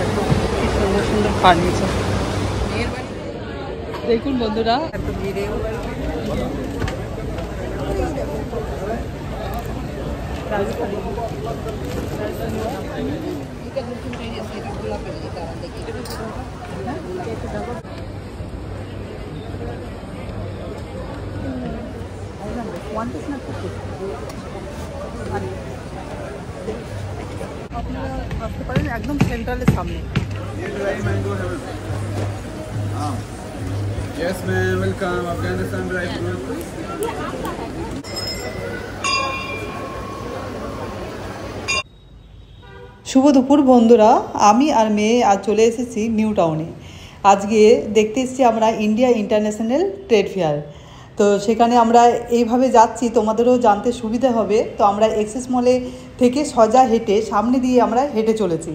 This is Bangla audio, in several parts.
দেখো কি সুন্দর সুন্দর ফার্নিচার। দেখুন বন্ধুরা এত ভিড়েও আপনারা আসতে পারেন একদম সেন্ট্রালের সামনে। Yes ma'am, welcome Afghanistan dry fruit. শুভ দুপুর বন্ধুরা, আমি আর মেয়ে আজ চলে এসেছি নিউ টাউনে। আজকে দেখতে এসেছি আমরা ইন্ডিয়া ইন্টারন্যাশনাল ট্রেড ফেয়ার। তো সেখানে আমরা এইভাবে যাচ্ছি, তোমাদেরও জানতে সুবিধা হবে। তো আমরা এক্সেস মলে থেকে সোজা হেঁটে সামনে দিয়ে আমরা হেঁটে চলেছি,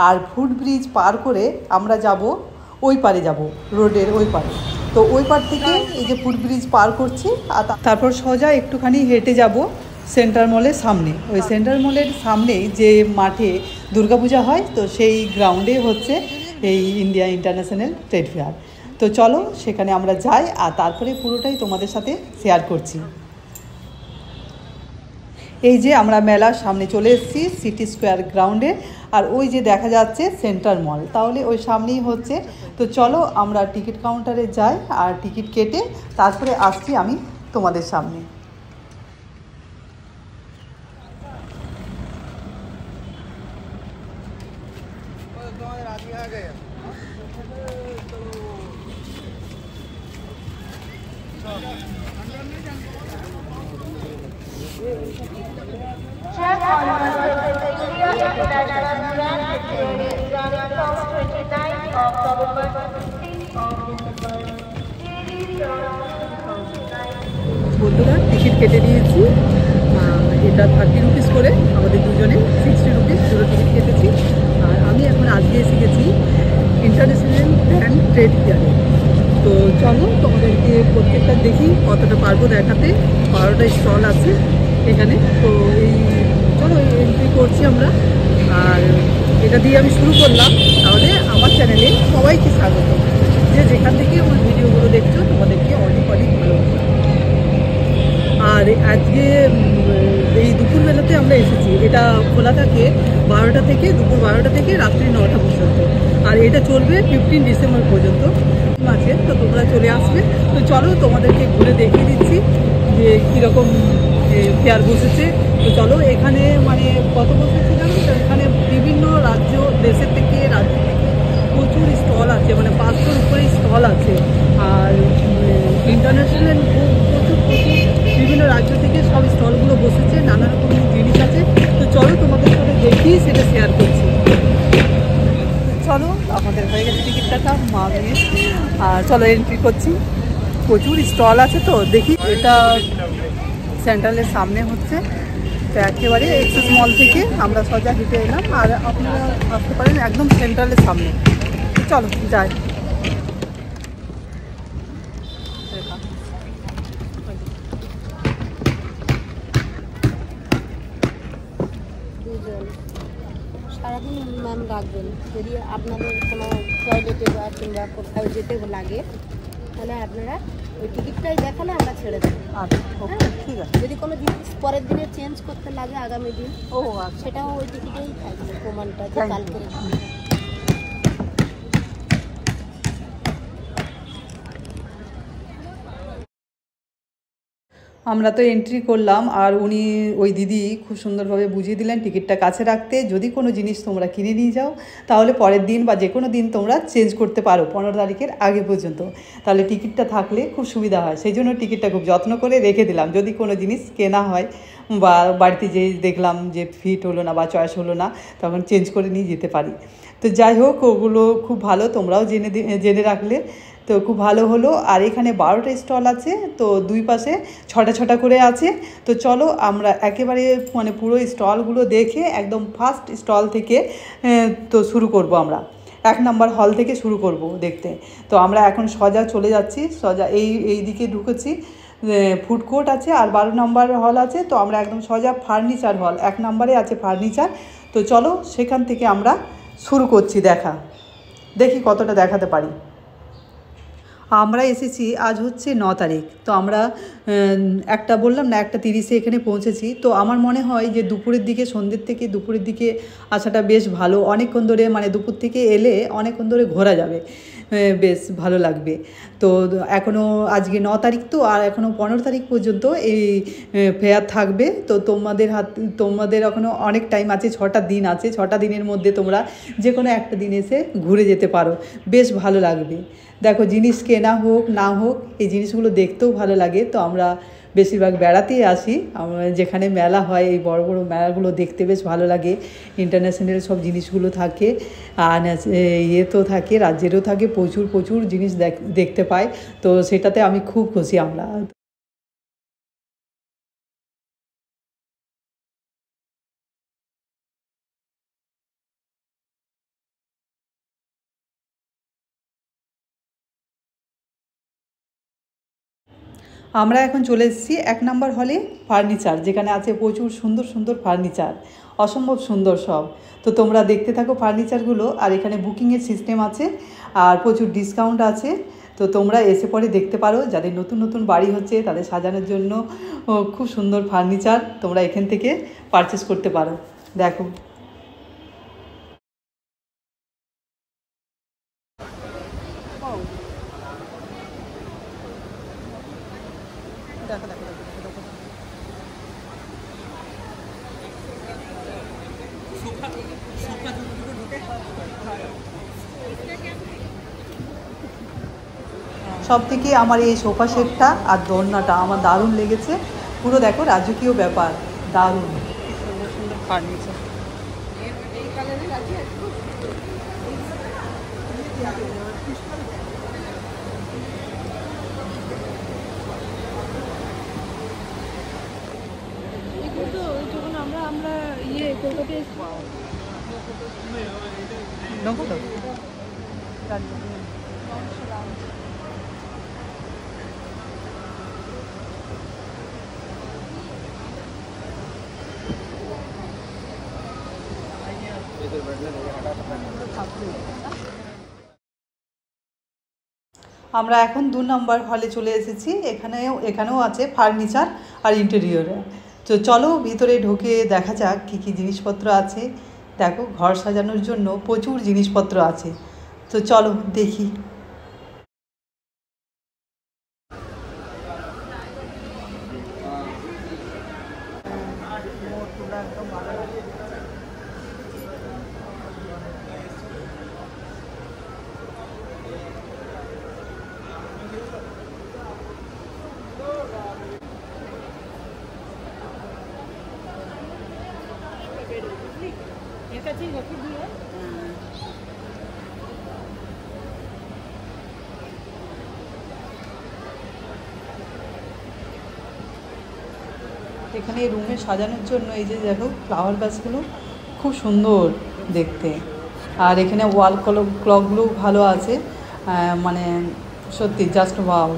আর ফুটব্রিজ পার করে আমরা যাব ওই পারে, যাব রোডের ওই পারে। তো ওই পার থেকে এই যে ফুটব্রিজ পার করছি, আর তারপর সোজা একটুখানি হেঁটে যাব সেন্ট্রাল মলের সামনে। ওই সেন্ট্রাল মলের সামনেই যে মাঠে দুর্গাপূজা হয়, তো সেই গ্রাউন্ডে হচ্ছে এই ইন্ডিয়া ইন্টারন্যাশনাল ট্রেড ফেয়ার। তো চলো সেখানে আমরা যাই, আর তারপরে পুরোটাই তোমাদের সাথে শেয়ার করছি। এই যে আমরা মেলার সামনে চলে এসেছি সিটি স্কোয়ার গ্রাউন্ডে, আর ওই যে দেখা যাচ্ছে সেন্ট্রাল মল, তাহলে ওই সামনেই হচ্ছে। তো চলো আমরা টিকিট কাউন্টারে যাই, আর টিকিট কেটে তারপরে আসছি আমি তোমাদের সামনে। বন্ধুরা টিকিট কেটে নিয়েছি, এটা 30 রুপিস করে, আমাদের দুজনে 60 রুপিস পুরো টিকিট কেটেছি। আর আমি এখন আজকে এসে গেছি ইন্টারন্যাশনাল গ্র্যান্ড ট্রেড ফেয়ারে। তো চলো তোমাদেরকে প্রত্যেকটা দেখি কতটা পারবো দেখাতে। 12টা স্টল আছে এখানে। তো এই চলো এন্ট্রি করছি আমরা, আর এটা দিয়ে আমি শুরু করলাম। তাহলে আমার চ্যানেলে সবাইকে স্বাগত, যে যেখান থেকে আমার ভিডিওগুলো দেখছো তোমাদেরকে অনেক অনেক ভালো। আর আজকে এই দুপুরবেলাতে আমরা এসেছি, এটা খোলা থাকে 12টা থেকে, দুপুর 12টা থেকে রাত্রি 9টা পর্যন্ত, আর এটা চলবে 15 ডিসেম্বর পর্যন্ত আছে। তো তোমরা চলে আসবে। তো চলো তোমাদেরকে ঘুরে দেখিয়ে দিচ্ছি যে কীরকম ফেয়ার বসেছে। তো চলো এখানে মানে কত বসেছে জানো তো, এখানে বিভিন্ন রাজ্য দেশের থেকে রাজ্য থেকে প্রচুর স্টল আছে, মানে 500-র উপরে স্টল আছে। আর ইন্টারন্যাশনাল প্রচুর বিভিন্ন রাজ্য থেকে সব স্টলগুলো বসেছে, নানা রকম জিনিস আছে। তো চলো তোমাদের সাথে দেখিয়ে সেটা শেয়ার করছি। চলো আমাদের হয়ে গেছে টিকিট কাটা, মা মেয়ে, আর চলো এন্ট্রি করছি। প্রচুর স্টল আছে, তো দেখি। এটা সেন্ট্রালের সামনে হচ্ছে, তো একেবারে এক্সেস মল থেকে আমরা সোজা হেঁটে এলাম, আর আপনারা আসতে পারেন একদম সেন্ট্রালের সামনে। চলো যাই। সারাদিন ম্যাম রাখবেন। যদি আপনাদের কোনো টয়লেটে বা কিংবা কোথাও যেতে লাগে, তাহলে আপনারা ওই টিকিটটাই দেখালে আমরা ছেড়ে দেবো। আচ্ছা ঠিক আছে। যদি কোনো জিনিস পরের দিনে চেঞ্জ করতে লাগে আগামী দিন, আচ্ছা, সেটাও ওই টিকিটেই থাকবে প্রমাণটা, যে কালকে। আমরা তো এন্ট্রি করলাম, আর উনি ওই দিদি খুব সুন্দরভাবে বুঝিয়ে দিলেন টিকিটটা কাছে রাখতে। যদি কোনো জিনিস তোমরা কিনে নিয়ে যাও, তাহলে পরের দিন বা যে কোনো দিন তোমরা চেঞ্জ করতে পারো 15 তারিখের আগে পর্যন্ত। তাহলে টিকিটটা থাকলে খুব সুবিধা হয়, সেই জন্য টিকিটটা খুব যত্ন করে রেখে দিলাম। যদি কোনো জিনিস কেনা হয় বা বাড়িতে যে দেখলাম যে ফিট হলো না বা চয়েস হলো না, তখন চেঞ্জ করে নিয়ে যেতে পারি। তো যাই হোক, ওগুলো খুব ভালো, তোমরাও জেনে রাখলে তো খুব ভালো হলো। আর এখানে 12টা স্টল আছে, তো দুই পাশে 6টা করে আছে। তো চলো আমরা একেবারে মানে পুরো স্টলগুলো দেখে একদম ফার্স্ট স্টল থেকে তো শুরু করব। আমরা 1 নম্বর হল থেকে শুরু করব দেখতে। তো আমরা এখন সোজা চলে যাচ্ছি, সোজা এই দিকে ঢুকেছি। ফুড কোর্ট আছে, আর 12 নম্বর হল আছে। তো আমরা একদম সোজা ফার্নিচার হল 1 নম্বরে আছে ফার্নিচার। তো চলো সেখান থেকে আমরা শুরু করছি দেখা, দেখি কতটা দেখাতে পারি। আমরা এসেছি, আজ হচ্ছে 9 তারিখ। তো আমরা একটা বললাম না 1:30 এখানে পৌঁছেছি। তো আমার মনে হয় যে দুপুরের দিকে, সন্ধ্যের থেকে দুপুরের দিকে আসাটা বেশ ভালো। অনেকক্ষণ ধরে, মানে দুপুর থেকে এলে অনেকক্ষণ ধরে ঘোরা যাবে, বেশ ভালো লাগবে। তো এখনও আজকে 9 তারিখ, তো আর এখনও 15 তারিখ পর্যন্ত এই ফেয়ার থাকবে। তো তোমাদের এখনও অনেক টাইম আছে, 6টা দিন আছে। 6টা দিনের মধ্যে তোমরা যে কোনো একটা দিন এসে ঘুরে যেতে পারো, বেশ ভালো লাগবে। দেখো, জিনিস কেনা হোক না হোক, এই জিনিসগুলো দেখতেও ভালো লাগে। তো আমরা বেশিরভাগ বেড়াতেই আসি। আমরা যেখানে মেলা হয়, এই বড় বড় মেলাগুলো দেখতে বেশ ভালো লাগে। ইন্টারন্যাশনাল সব জিনিসগুলো থাকে, আর তো থাকে, রাজ্যেরও থাকে, প্রচুর প্রচুর জিনিস দেখতে পাই। তো সেটাতে আমি খুব খুশি। আমরা এখন চলে এসেছি 1 নম্বর হলে, ফার্নিচার, যেখানে আছে প্রচুর সুন্দর সুন্দর ফার্নিচার, অসম্ভব সুন্দর সব। তো তোমরা দেখতে থাকো ফার্নিচারগুলো। আর এখানে বুকিংয়ের সিস্টেম আছে, আর প্রচুর ডিসকাউন্ট আছে। তো তোমরা এসে পরে দেখতে পারো, যাদের নতুন নতুন বাড়ি হচ্ছে তাদের সাজানোর জন্য খুব সুন্দর ফার্নিচার তোমরা এখান থেকে পারচেস করতে পারো। দেখো, সব থেকে আমার এই সোফা সেটটা আর দোলনাটা আমার দারুণ লেগেছে। পুরো দেখো, রাজকীয় ব্যাপার, দারুণ সুন্দর সুন্দর ফার্নিচার। আমরা কলকাতায় আমরা এখন 2 নম্বর হলে চলে এসেছি। এখানেও আছে ফার্নিচার আর ইন্টেরিয়রে। তো চলো ভিতরে ঢুকে দেখা যাক কী কী জিনিসপত্র আছে। দেখো, ঘর সাজানোর জন্য প্রচুর জিনিসপত্র আছে। তো চলো দেখি। এখানে রুমে সাজানোর জন্য এই যে দেখো, ফ্লাওয়ার গাছগুলো খুব সুন্দর দেখতে। আর এখানে ওয়াল ক্লকগুলো ভালো আছে, মানে সত্যি just wow.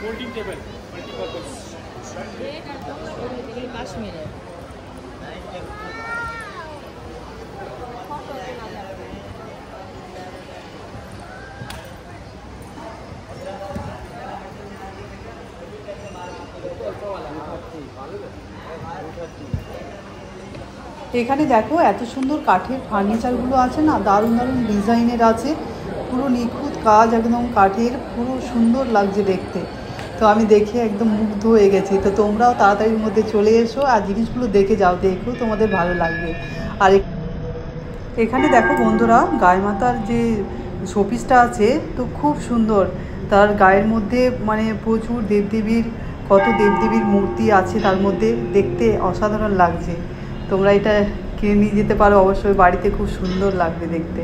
Folding table, multi-purpose. কাশ্মীরে এখানে দেখো এত সুন্দর কাঠের ফার্নিচারগুলো আছে না, দারুণ দারুণ ডিজাইনের আছে, পুরো নিখুঁত কাজ, একদম কাঠের, পুরো সুন্দর লাগছে দেখতে। তো আমি দেখে একদম মুগ্ধ হয়ে গেছি। তো তোমরাও তাড়াতাড়ির মধ্যে চলে এসো আর জিনিসগুলো দেখে যাও, দেখো তোমাদের ভালো লাগবে। আর এখানে দেখো বন্ধুরা, গায়ে মাতার যে শোপিসটা আছে তো খুব সুন্দর, তার গায়ের মধ্যে মানে প্রচুর দেবদেবীর, কত দেবদেবীর মূর্তি আছে তার মধ্যে, দেখতে অসাধারণ লাগছে। তোমরা এটা কিনে নিয়ে যেতে পারো অবশ্যই, বাড়িতে খুব সুন্দর লাগবে দেখতে।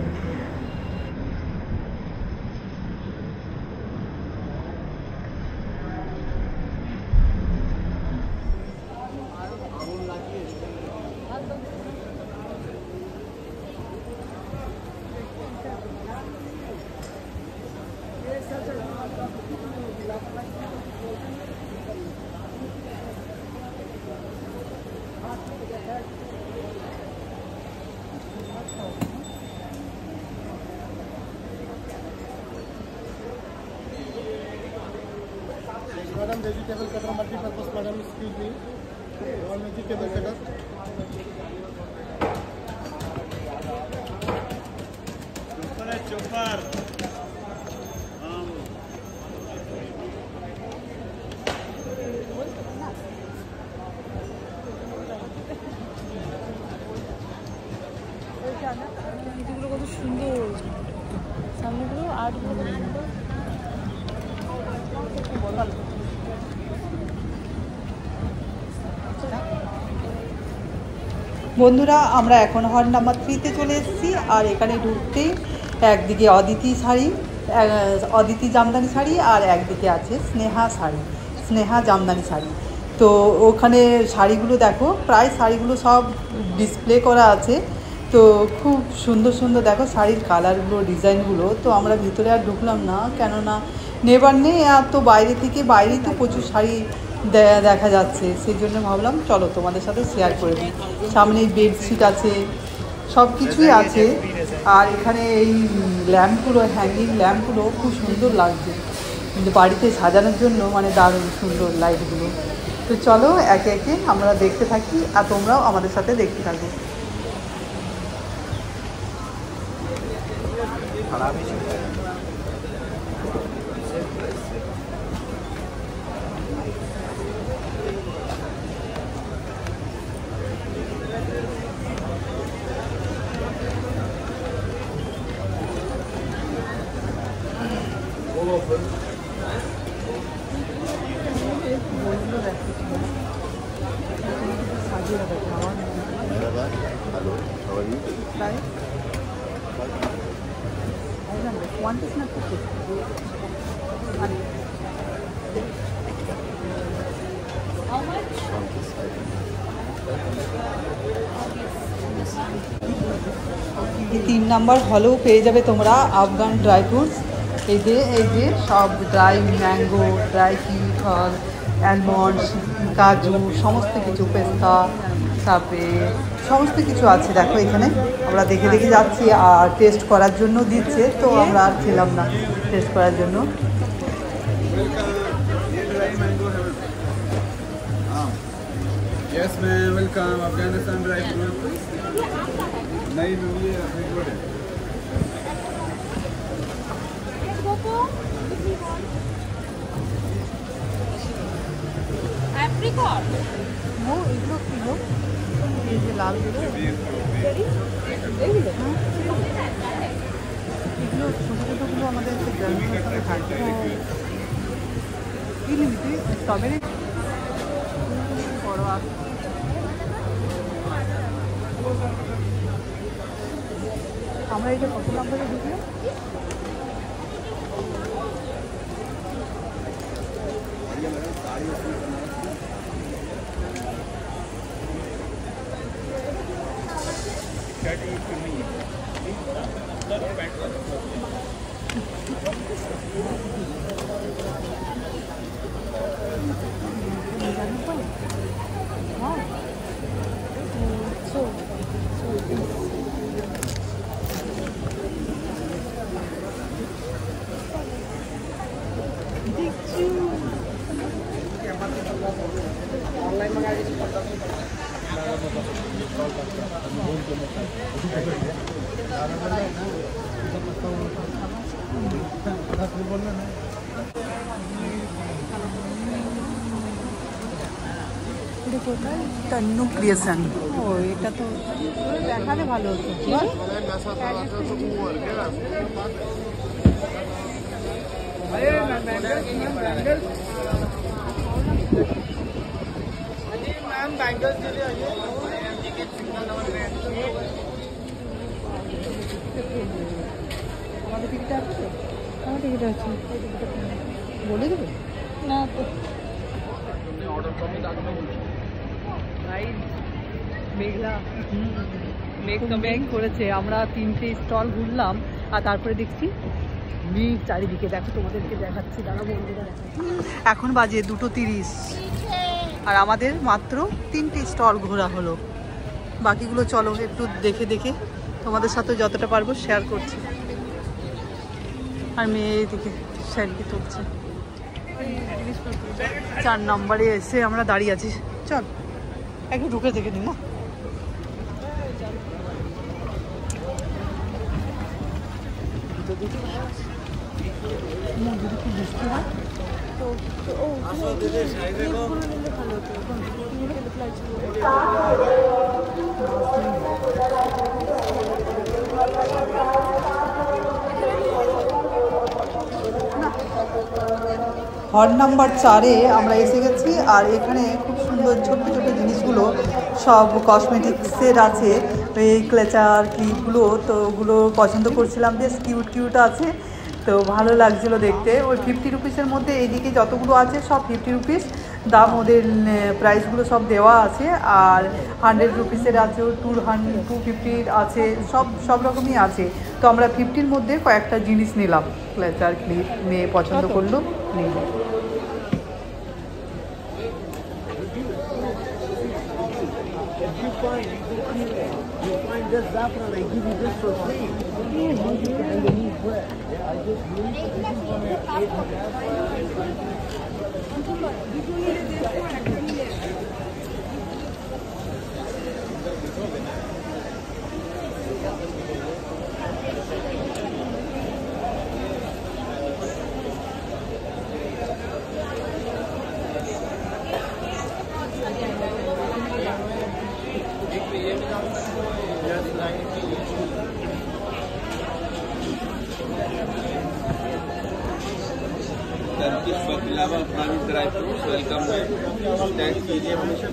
Madam, vegetable cutter, multi-purpose, madam, excuse me. All vegetable cutter. Chopper. এগুলো কত সুন্দর, সামনেগুলো আর্টগুলো কত সুন্দর। বন্ধুরা, আমরা এখন হল নাম্বার 3-তে চলে এসেছি। আর এখানে ঢুকতেই একদিকে অদিতি শাড়ি, অদিতি জামদানি শাড়ি, আর একদিকে আছে স্নেহা শাড়ি, স্নেহা জামদানি শাড়ি। তো ওখানে শাড়িগুলো দেখো, প্রায় শাড়িগুলো সব ডিসপ্লে করা আছে। তো খুব সুন্দর সুন্দর দেখো শাড়ির কালারগুলো, ডিজাইনগুলো। তো আমরা ভিতরে আর ঢুকলাম না, কেননা নেবার নেই, আর তো বাইরেই তো প্রচুর শাড়ি দেখা যাচ্ছে, সেই জন্য ভাবলাম চলো তোমাদের সাথে শেয়ার করে দিই। সামনে বেডশিট আছে, সব কিছুই আছে। আর এখানে এই ল্যাম্পগুলো, হ্যাঙ্গিং ল্যাম্পগুলো খুব সুন্দর লাগছে, কিন্তু বাড়িতে সাজানোর জন্য মানে দারুণ সুন্দর লাইটগুলো। তো চলো একে একে আমরা দেখতে থাকি, আর তোমরাও আমাদের সাথে দেখতে থাকো। Hello, how are you? Right? One is not good. How much? এই 3 নাম্বার হলেও পেয়ে যাবে তোমরা আফগান ড্রাই ফ্রুটস। এই যে সব ড্রাই ম্যাঙ্গো, ড্রাই ফল, অ্যালমন্ড, কাজু, সমস্ত কিছু, পেস্তা, তারপরে সমস্ত কিছু আছে। দেখো এখানে আমরা দেখে দেখে যাচ্ছি, আর টেস্ট করার জন্য দিচ্ছে, তো আমরা আর ছিলাম না টেস্ট করার জন্য। Yes, ma'am. Welcome. Afghanistan dry fruit. Nahi dhooli hai, very good. Apricot. ও এগুলো কি গো? এই যে লালগুলো, এগুলো এগুলো ছোটো ছোটোগুলো আমাদের গ্রামের সাথে থাকে। কি নিবি? স্ট্রবেরি বড় আছে। আমরা এটা কত নম্বরে ঢুকলাম? তন্নু ক্রিয়েশন। ও এটা তো দেখালে ভালো হতো। আমাদের টিকিট আছে? আমার টিকিট আছে, বলে দেবে না তো। মেঘলা মেঘ করেছে। আমরা 3টে স্টল ঘুরলাম আর তারপরে দেখছি মেঘ চারিদিকে। দেখো তোমাদেরকে দেখাচ্ছি, দাঁড়া বন্ধুরা। এখন বাজে 2:30 আর আমাদের মাত্র 3টে স্টল ঘোরা হলো। বাকিগুলো চলো একটু দেখে দেখে তোমাদের সাথে যতটা পারবো শেয়ার করছি। আর মেয়ে এদিকে সেলফি তুলছে। 4 নম্বরে এসে আমরা দাঁড়িয়ে আছি। চল একটু ঢুকে দেখে নিন না। যদি কি বৃষ্টি হয় তো হল নাম্বার 4-এ আমরা এসে গেছি। আর এখানে খুব সুন্দর ছোট্ট ছোট্ট জিনিসগুলো সব কসমেটিক্সের আছে। এই ক্লেচার ক্লিপগুলো তো ওগুলো পছন্দ করছিলাম, বেশ কিউট কিউট আছে, তো ভালো লাগছিল দেখতে। ওই 50 রুপিসের মধ্যে এইদিকে যতগুলো আছে সব 50 রুপিস দাম, ওদের প্রাইসগুলো সব দেওয়া আছে। আর 100 রুপিসের আছে, 250 আছে, সব রকমই আছে। তো আমরা 50-র মধ্যে কয়েকটা জিনিস নিলাম। ক্লেচার ক্লিপ মেয়ে পছন্দ করলো, নিল। You find this saffron, I give you this for free. Cantonese bread. I just need Turkish baklava, Afghani dry fruits, welcome back. Thanks कीजिए हमेशा।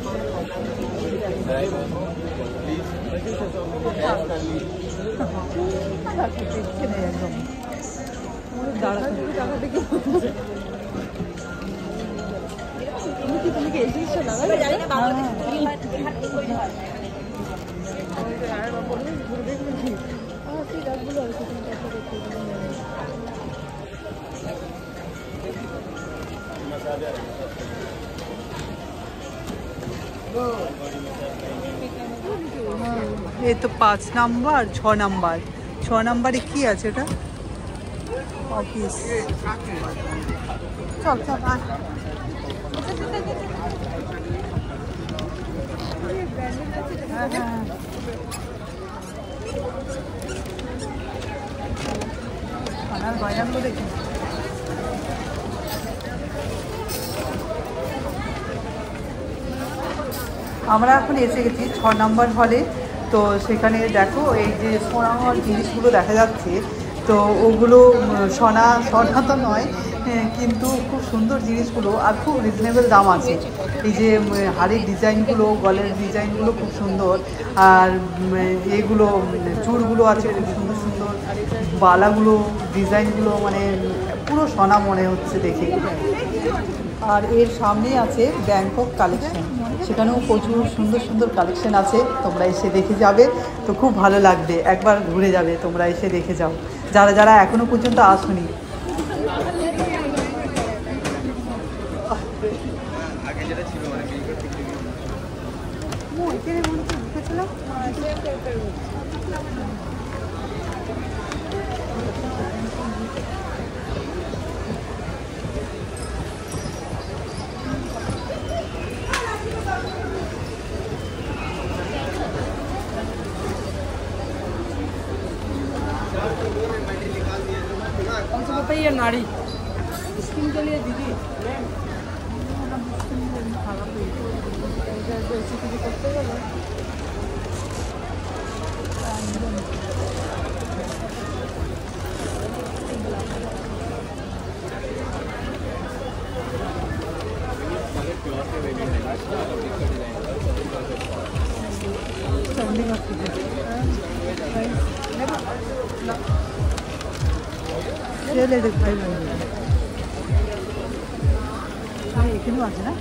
এই তো 5 নাম্বার 6 নাম্বার। 6 নাম্বারে কি আছে এটা? অফিস। চল চল আয়। আর বায়ানগুলো দেখি। আমরা এখন এসে গেছি 6 নম্বর হলে। তো সেখানে দেখো এই যে সোনার জিনিসগুলো দেখা যাচ্ছে, তো ওগুলো সোনা তো নয়, কিন্তু খুব সুন্দর জিনিসগুলো আর খুব রিজনেবল দাম আছে। এই যে হাড়ির ডিজাইনগুলো, গলের ডিজাইনগুলো খুব সুন্দর। আর এগুলো চুড়গুলো আছে খুব সুন্দর সুন্দর, বালাগুলো ডিজাইনগুলো মানে পুরো সোনা মনে হচ্ছে দেখে। আর এর সামনেই আছে ব্যাংকক কালেকশন, সেখানেও প্রচুর সুন্দর সুন্দর কালেকশন আছে। তোমরা এসে দেখে যাবে, তো খুব ভালো লাগবে, একবার ঘুরে যাবে। তোমরা এসে দেখে যাও যারা যারা এখনো পর্যন্ত আসোনি। ये नारी स्किन के लिए दीदी বেশি কিছু করতে গেলে এখানেও আছে না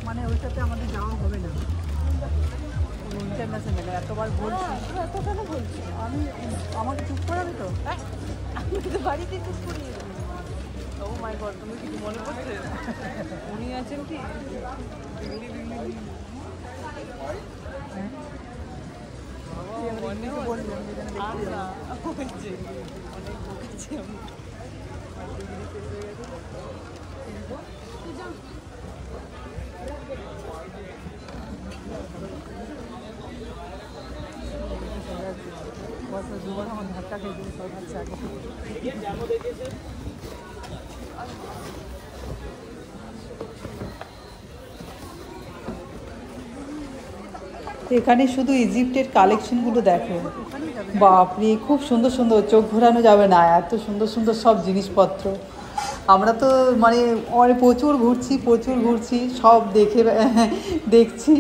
মানে ওইটাতে আমাদের যাওয়া হবে না ইন্টারন্যাশনাল এতবার বলছি আমি আমাকে চুপ করাবে তো আমি তো বাড়িতে চুপ করিয়ে দেবো ও মাই গড তুমি কিছু মনে পড়ছে উনি আছেন কি দুবার আমার ধাক্কা খেয়ে দিলে সব হচ্ছে আগে এখানে শুধু ইজিপ্টের কালেকশনগুলো দেখো বাপরে খুব সুন্দর সুন্দর চোখ ঘোরানো যাবে না এত সুন্দর সুন্দর সব জিনিসপত্র আমরা তো মানে প্রচুর ঘুরছি সব দেখছি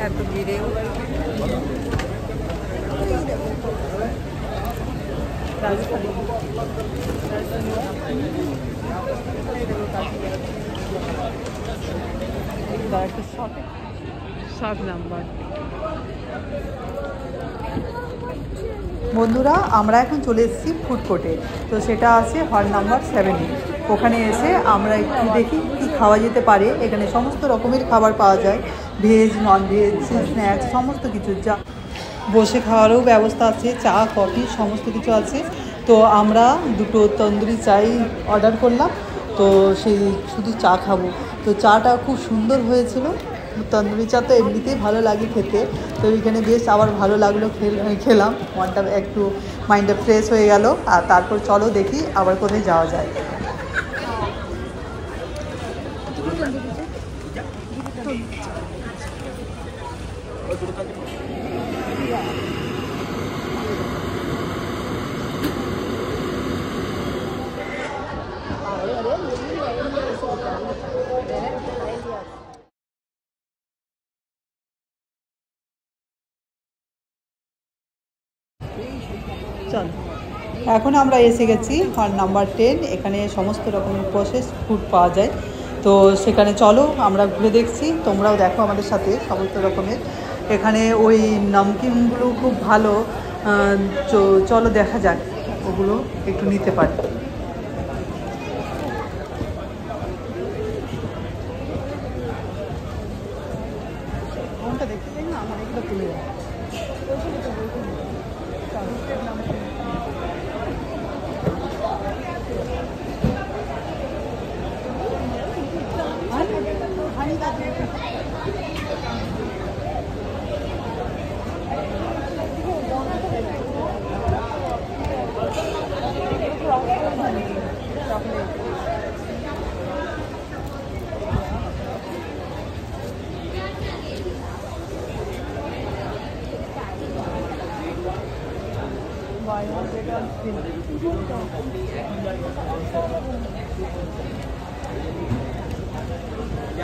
এত ভিড়েও বন্ধুরা আমরা এখন চলে এসেছি ফুড কোর্টে তো সেটা আছে হল নাম্বার 7 ওখানে এসে আমরা একটু দেখি কি খাওয়া যেতে পারে এখানে সমস্ত রকমের খাবার পাওয়া যায় ভেজ নন ভেজ স্ন্যাক্স সমস্ত কিছু যা বসে খাওয়ারও ব্যবস্থা আছে চা কফি সমস্ত কিছু আছে তো আমরা দুটো তন্দুরি চাই অর্ডার করলাম তো সেই শুধু চা খাবো তো চাটা খুব সুন্দর হয়েছিল তন্দুরি চা তো এমনিতেই ভালো লাগে খেতে তো এইখানে বেশ আবার ভালো লাগলো খেলাম মনটা একটু মাইন্ডটা ফ্রেশ হয়ে গেল আর তারপর চলো দেখি আবার কোথায় যাওয়া যায় চল এখন আমরা এসে গেছি হল নাম্বার 10 এখানে সমস্ত রকমের প্রসেস ফুড পাওয়া যায় তো সেখানে চলো আমরা ঘুরে দেখছি তোমরাও দেখো আমাদের সাথে সমস্ত রকমের এখানে ওই নমকিনগুলো খুব ভালো চলো দেখা যাক ওগুলো একটু নিতে পারি কোনটা দেখতে চাই না আমার এগুলো তুলে যায়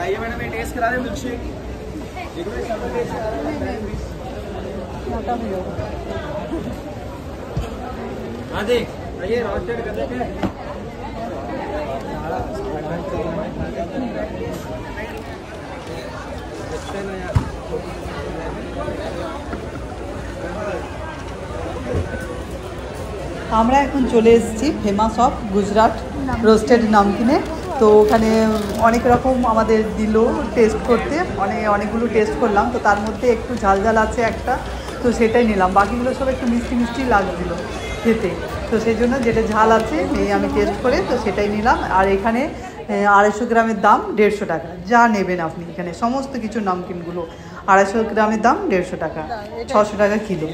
आइए मैडम ये टेस्ट करा दे मिल्कशेक मोटा हो जाएगा। हाँ देख ये रोस्टेड कर देते हैं। আমরা এখন চলে এসেছি ফেমাস অফ গুজরাট রোস্টেড নামকিনে। তো ওখানে অনেক রকম আমাদের দিল টেস্ট করতে, অনেকগুলো টেস্ট করলাম। তো তার মধ্যে একটু ঝাল ঝাল আছে একটা, তো সেটাই নিলাম। বাকিগুলো সব একটু মিষ্টি মিষ্টি লাগছিল খেতে, তো সেই জন্য যেটা ঝাল আছে আমি টেস্ট করে তো সেটাই নিলাম। আর এখানে 250 গ্রামের দাম 150 টাকা, যা নেবেন আপনি এখানে সমস্ত কিছু নামকিনগুলো 250 গ্রামের দাম 150 টাকা, 600 টাকা কিলো।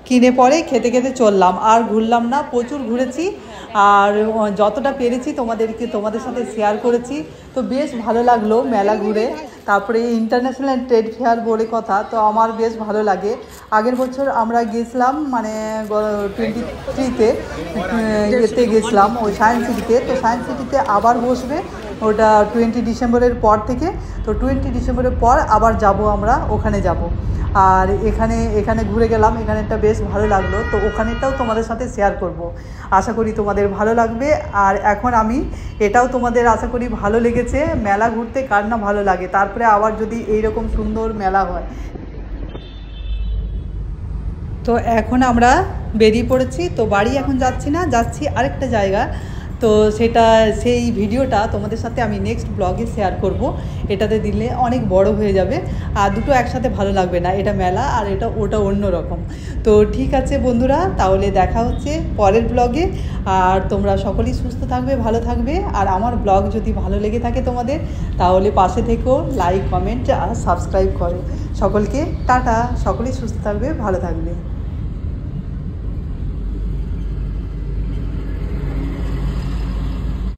কিনে পরে খেতে খেতে চললাম, আর ঘুরলাম না, প্রচুর ঘুরেছি। আর যতটা পেরেছি তোমাদের সাথে শেয়ার করেছি। তো বেশ ভালো লাগলো মেলা ঘুরে। তারপরে ইন্টারন্যাশনাল ট্রেড ফেয়ার বলে কথা, তো আমার বেশ ভালো লাগে। আগের বছর আমরা গেছিলাম মানে 23-তে এতে গেছিলাম ওই সায়েন্স সিটিতে। তো সায়েন্স সিটিতে আবার বসবে ওটা 20 ডিসেম্বরের পর থেকে। তো 20 ডিসেম্বরের পর আবার যাব, আমরা ওখানে যাব। আর এখানে ঘুরে গেলাম, এখানেটা বেশ ভালো লাগলো। তো ওখানেটাও তোমাদের সাথে শেয়ার করব, আশা করি তোমাদের ভালো লাগবে। আর এখন আমি এটাও তোমাদের আশা করি ভালো লেগেছে। মেলা ঘুরতে কার না ভালো লাগে, তারপরে আবার যদি এইরকম সুন্দর মেলা হয়। তো এখন আমরা বেরিয়ে পড়েছি। তো বাড়ি এখন যাচ্ছি না, যাচ্ছি আরেকটা জায়গা। তো সেই ভিডিওটা তোমাদের সাথে আমি নেক্সট ব্লগে শেয়ার করব। এটাতে দিলে অনেক বড় হয়ে যাবে, আর দুটো একসাথে ভালো লাগবে না, এটা মেলা আর ওটা অন্য রকম। তো ঠিক আছে বন্ধুরা, তাহলে দেখা হচ্ছে পরের ব্লগে। আর তোমরা সকলেই সুস্থ থাকবে, ভালো থাকবে। আর আমার ব্লগ যদি ভালো লেগে থাকে তোমাদের, তাহলে পাশে থেকো, লাইক কমেন্ট আর সাবস্ক্রাইব করো। সকলকে টাটা, সকলেই সুস্থ থাকবে, ভালো থাকবে।